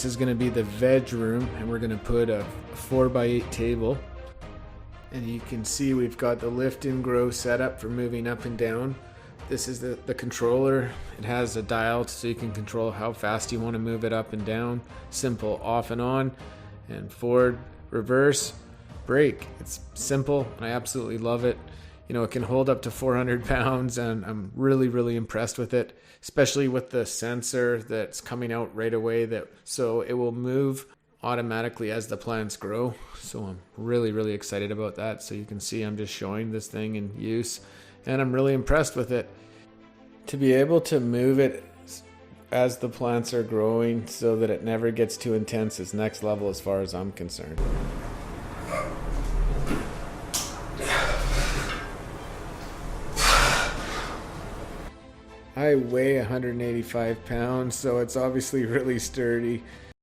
This is going to be the veg room, and we're going to put a 4x8 table. And you can see we've got the lift and grow setup for moving up and down. This is the controller. It has a dial so you can control how fast you want to move it up and down. Simple off and on, and forward, reverse, brake. It's simple, and I absolutely love it. You know, it can hold up to 400 pounds, and I'm really impressed with it, especially with the sensor that's coming out right away, so it will move automatically as the plants grow. So I'm really excited about that. So you can see I'm just showing this thing in use, and I'm really impressed with it. To be able to move it as the plants are growing so that it never gets too intense is next level as far as I'm concerned. I weigh 185 pounds, so it's obviously really sturdy.